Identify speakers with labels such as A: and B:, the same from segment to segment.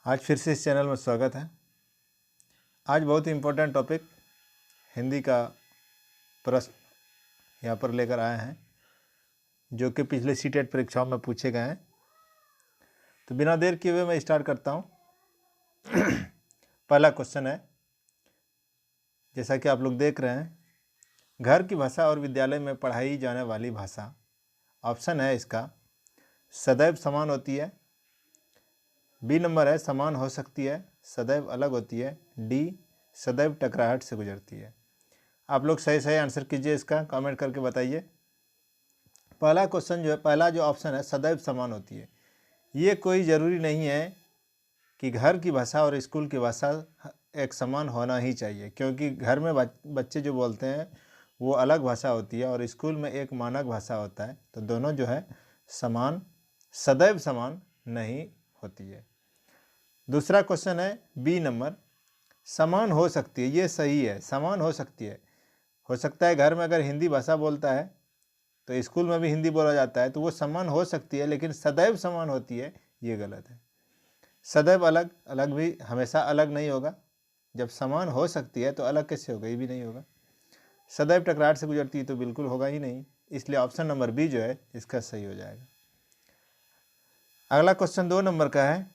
A: आज फिर से इस चैनल में स्वागत है। आज बहुत ही इम्पोर्टेंट टॉपिक हिंदी का प्रश्न यहाँ पर लेकर आए हैं, जो कि पिछले सीटेट परीक्षाओं में पूछे गए हैं। तो बिना देर किए हुए मैं स्टार्ट करता हूँ। पहला क्वेश्चन है, जैसा कि आप लोग देख रहे हैं, घर की भाषा और विद्यालय में पढ़ाई जाने वाली भाषा। ऑप्शन है इसका सदैव समान होती है। बी नंबर है समान हो सकती है, सदैव अलग होती है। डी सदैव टकराहट से गुजरती है। आप लोग सही सही आंसर कीजिए, इसका कमेंट करके बताइए। पहला क्वेश्चन जो है, पहला जो ऑप्शन है सदैव समान होती है, ये कोई ज़रूरी नहीं है कि घर की भाषा और स्कूल की भाषा एक समान होना ही चाहिए, क्योंकि घर में बच्चे जो बोलते हैं वो अलग भाषा होती है और स्कूल में एक मानक भाषा होता है। तो दोनों जो है समान, सदैव समान नहीं होती है। दूसरा क्वेश्चन है बी नंबर, समान हो सकती है। ये सही है, समान हो सकती है। हो सकता है घर में अगर हिंदी भाषा बोलता है तो स्कूल में भी हिंदी बोला जाता है, तो वो समान हो सकती है, लेकिन सदैव समान होती है ये गलत है। सदैव अलग, अलग भी हमेशा अलग नहीं होगा। जब समान हो सकती है तो अलग कैसे होगा, ये भी नहीं होगा। सदैव टकराहट से गुजरती है तो बिल्कुल होगा ही नहीं। इसलिए ऑप्शन नंबर बी जो है इसका सही हो जाएगा। अगला क्वेश्चन 2 नंबर का है,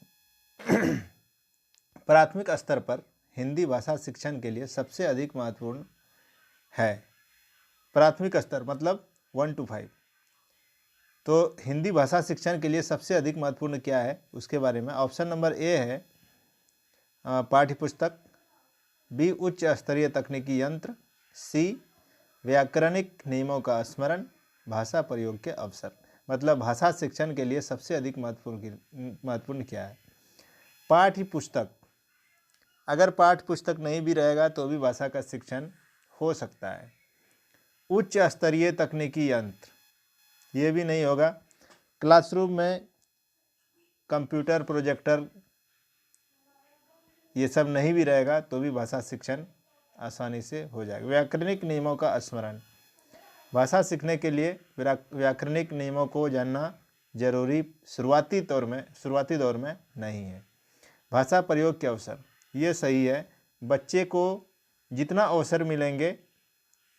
A: प्राथमिक स्तर पर हिंदी भाषा शिक्षण के लिए सबसे अधिक महत्वपूर्ण है। प्राथमिक स्तर मतलब 1 to 5। तो हिंदी भाषा शिक्षण के लिए सबसे अधिक महत्वपूर्ण क्या है उसके बारे में ऑप्शन नंबर ए है पाठ्य पुस्तक, बी उच्च स्तरीय तकनीकी यंत्र, सी व्याकरणिक नियमों का स्मरण, भाषा प्रयोग के अवसर। मतलब भाषा शिक्षण के लिए सबसे अधिक महत्वपूर्ण क्या है। पाठ्य पुस्तक, अगर पाठ्य पुस्तक नहीं भी रहेगा तो भी भाषा का शिक्षण हो सकता है। उच्च स्तरीय तकनीकी यंत्र, ये भी नहीं होगा। क्लासरूम में कंप्यूटर, प्रोजेक्टर, ये सब नहीं भी रहेगा तो भी भाषा शिक्षण आसानी से हो जाएगा। व्याकरणिक नियमों का स्मरण, भाषा सीखने के लिए व्याकरणिक नियमों को जानना जरूरी शुरुआती दौर में नहीं है। भाषा प्रयोग के अवसर, ये सही है। बच्चे को जितना अवसर मिलेंगे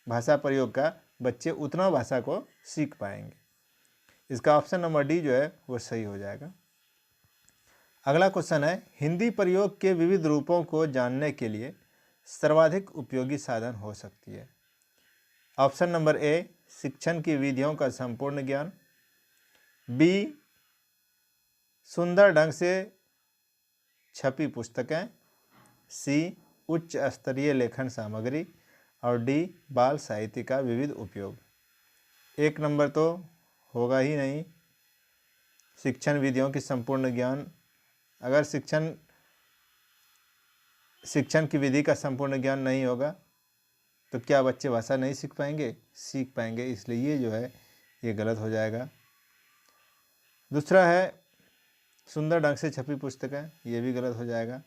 A: भाषा प्रयोग का, बच्चे उतना भाषा को सीख पाएंगे। इसका ऑप्शन नंबर डी जो है वो सही हो जाएगा। अगला क्वेश्चन है, हिंदी प्रयोग के विविध रूपों को जानने के लिए सर्वाधिक उपयोगी साधन हो सकती है। ऑप्शन नंबर ए शिक्षण की विधियों का संपूर्ण ज्ञान, बी सुंदर ढंग से छपी पुस्तकें, सी उच्च स्तरीय लेखन सामग्री, और डी बाल साहित्य का विविध उपयोग। एक नंबर तो होगा ही नहीं, शिक्षण विधियों की संपूर्ण ज्ञान। अगर शिक्षण की विधि का संपूर्ण ज्ञान नहीं होगा तो क्या बच्चे भाषा नहीं सीख पाएंगे? सीख पाएंगे। इसलिए ये जो है ये गलत हो जाएगा। दूसरा है सुंदर ढंग से छपी पुस्तकें, ये भी गलत हो जाएगा।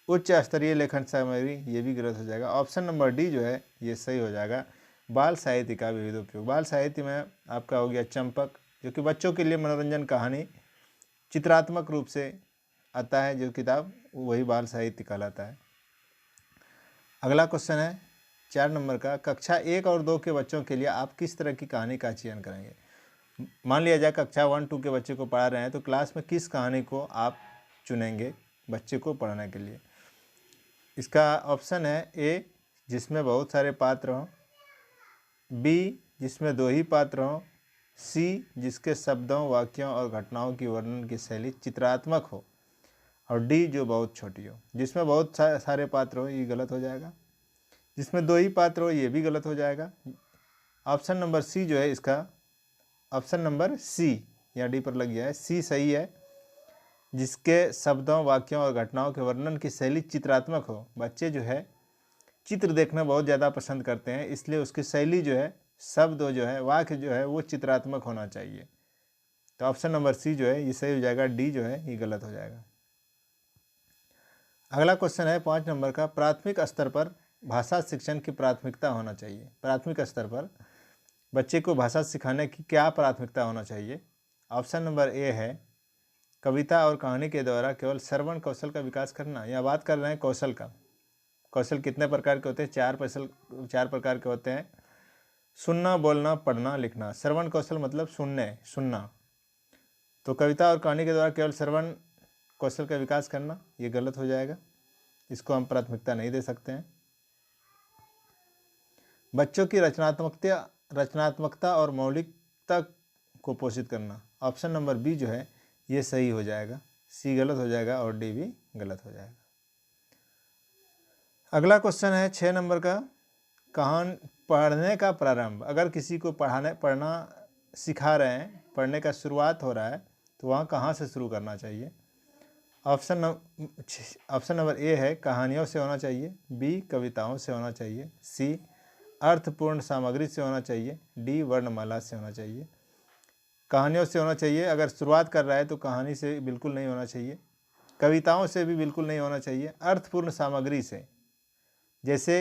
A: उच्च स्तरीय लेखन सामग्री, ये भी गलत हो जाएगा। ऑप्शन नंबर डी जो है ये सही हो जाएगा, बाल साहित्य का विविध उपयोग। बाल साहित्य में आपका हो गया चंपक, जो कि बच्चों के लिए मनोरंजन कहानी चित्रात्मक रूप से आता है, जो किताब वही बाल साहित्य कहलाता है। अगला क्वेश्चन है 4 नंबर का, कक्षा 1 और 2 के बच्चों के लिए आप किस तरह की कहानी का चयन करेंगे। मान लिया जाए कक्षा 1, 2 के बच्चे को पढ़ा रहे हैं, तो क्लास में किस कहानी को आप चुनेंगे बच्चे को पढ़ाने के लिए। इसका ऑप्शन है ए जिसमें बहुत सारे पात्र हों, बी जिसमें 2 ही पात्र हों, सी जिसके शब्दों, वाक्यों और घटनाओं की वर्णन की शैली चित्रात्मक हो, और डी जो बहुत छोटी हो। जिसमें बहुत सारे पात्र हो ये गलत हो जाएगा, जिसमें 2 ही पात्र हो ये भी गलत हो जाएगा। ऑप्शन नंबर सी जो है इसका, ऑप्शन नंबर सी या डी पर लग गया है, सी सही है। जिसके शब्दों, वाक्यों और घटनाओं के वर्णन की शैली चित्रात्मक हो। बच्चे जो है चित्र देखना बहुत ज़्यादा पसंद करते हैं, इसलिए उसकी शैली जो है, शब्द जो है, वाक्य जो है वो चित्रात्मक होना चाहिए। तो ऑप्शन नंबर सी जो है ये सही हो जाएगा, डी जो है ये गलत हो जाएगा। अगला क्वेश्चन है 5 नंबर का, प्राथमिक स्तर पर भाषा शिक्षण की प्राथमिकता होना चाहिए। प्राथमिक स्तर पर बच्चे को भाषा सिखाने की क्या प्राथमिकता होना चाहिए। ऑप्शन नंबर ए है कविता और कहानी के द्वारा केवल श्रवण कौशल का विकास करना। यहाँ बात कर रहे हैं कौशल का। कौशल कितने प्रकार के होते हैं? 4 प्रकार के होते हैं। सुनना, बोलना, पढ़ना, लिखना। श्रवण कौशल मतलब सुनना। तो कविता और कहानी के द्वारा केवल श्रवण कौशल का विकास करना, ये गलत हो जाएगा, इसको हम प्राथमिकता नहीं दे सकते हैं। बच्चों की रचनात्मकता और मौलिकता को पोषित करना। ऑप्शन नंबर बी जो है ये सही हो जाएगा, सी गलत हो जाएगा और डी भी गलत हो जाएगा। अगला क्वेश्चन है 6 नंबर का, पढ़ने का प्रारंभ। अगर किसी को पढ़ना सिखा रहे हैं, पढ़ने का शुरुआत हो रहा है, तो वहाँ कहाँ से शुरू करना चाहिए? ऑप्शन नंबर ए है कहानियों से होना चाहिए, बी कविताओं से होना चाहिए, सी अर्थपूर्ण सामग्री से होना चाहिए, डी वर्णमाला से होना चाहिए। कहानियों से होना चाहिए। अगर शुरुआत कर रहा है तो कहानी से बिल्कुल नहीं होना चाहिए, कविताओं से भी बिल्कुल नहीं होना चाहिए। अर्थपूर्ण सामग्री से, जैसे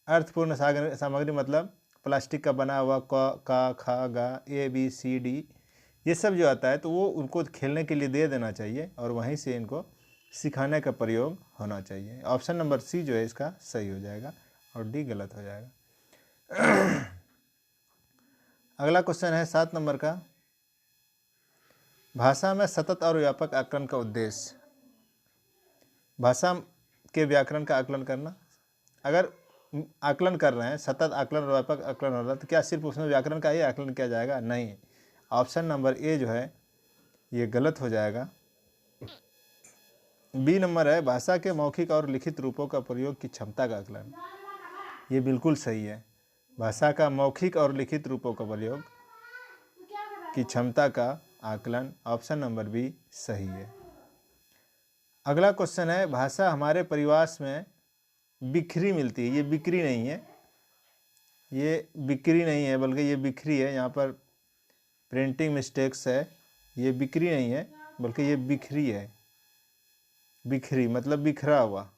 A: अर्थपूर्ण सामग्री मतलब प्लास्टिक का बना हुआ क, ख, ग, ए, बी, सी, डी, ये सब जो आता है तो वो उनको खेलने के लिए दे देना चाहिए और वहीं से इनको सिखाने का प्रयोग होना चाहिए। ऑप्शन नंबर सी जो है इसका सही हो जाएगा और डी गलत हो जाएगा। अगला क्वेश्चन है 7 नंबर का, भाषा में सतत और व्यापक आकलन का उद्देश्य। भाषा के व्याकरण का आकलन करना। अगर आकलन कर रहे हैं, सतत आकलन और व्यापक आकलन हो रहा है, तो क्या सिर्फ उसमें व्याकरण का ही आकलन किया जाएगा? नहीं, ऑप्शन नंबर ए जो है ये गलत हो जाएगा। बी नंबर है भाषा के मौखिक और लिखित रूपों का प्रयोग की क्षमता का आकलन, ये बिल्कुल सही है। भाषा का मौखिक और लिखित रूपों का प्रयोग की क्षमता का आकलन, ऑप्शन नंबर बी सही है। अगला क्वेश्चन है भाषा हमारे परिवार में बिखरी मिलती है। ये बिक्री नहीं है, ये बिक्री नहीं है बल्कि ये बिखरी है। यहाँ पर प्रिंटिंग मिस्टेक्स है, ये बिक्री नहीं है बल्कि ये बिखरी है। बिखरी मतलब बिखरा हुआ।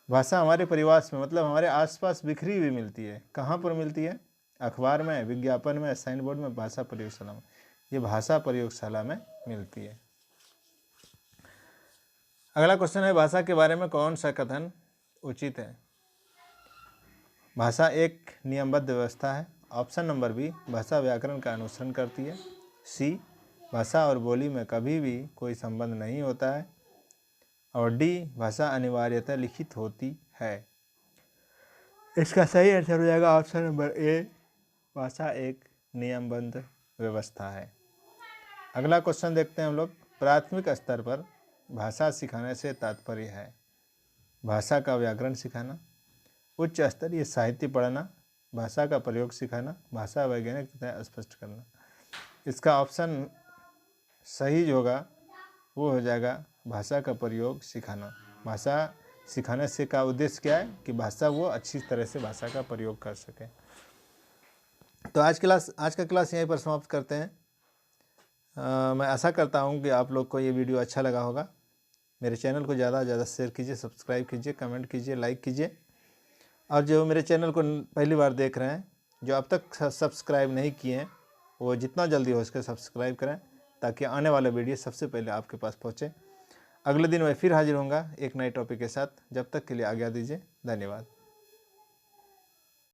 A: भाषा हमारे परिवार में मतलब हमारे आसपास बिखरी हुई मिलती है। कहाँ पर मिलती है? अखबार में, विज्ञापन में, साइन बोर्ड में, भाषा प्रयोगशाला में। ये भाषा प्रयोगशाला में मिलती है। अगला क्वेश्चन है भाषा के बारे में कौन सा कथन उचित है? भाषा एक नियमबद्ध व्यवस्था है। ऑप्शन नंबर बी भाषा व्याकरण का अनुसरण करती है। सी भाषा और बोली में कभी भी कोई संबंध नहीं होता है। और डी भाषा अनिवार्यतः लिखित होती है। इसका सही आंसर हो जाएगा ऑप्शन नंबर ए, भाषा एक नियमबद्ध व्यवस्था है। अगला क्वेश्चन देखते हैं हम लोग। प्राथमिक स्तर पर भाषा सिखाने से तात्पर्य है भाषा का व्याकरण सिखाना, उच्च स्तरीय साहित्य पढ़ना, भाषा का प्रयोग सिखाना, भाषा वैज्ञानिक तथा स्पष्ट करना। इसका ऑप्शन सही जो होगा वो हो जाएगा भाषा का प्रयोग सिखाना। भाषा सिखाने से का उद्देश्य क्या है कि भाषा वो अच्छी तरह से भाषा का प्रयोग कर सके। तो आज का क्लास यहीं पर समाप्त करते हैं। मैं आशा करता हूँ कि आप लोग को ये वीडियो अच्छा लगा होगा। मेरे चैनल को ज़्यादा से ज़्यादा शेयर कीजिए, सब्सक्राइब कीजिए, कमेंट कीजिए, लाइक कीजिए। और जो मेरे चैनल को पहली बार देख रहे हैं, जो अब तक सब्सक्राइब नहीं किए हैं, वो जितना जल्दी हो सके सब्सक्राइब करें ताकि आने वाला वीडियो सबसे पहले आपके पास पहुँचे। अगले दिन मैं फिर हाजिर होऊंगा एक नए टॉपिक के साथ। जब तक के लिए आज्ञा दीजिए। धन्यवाद।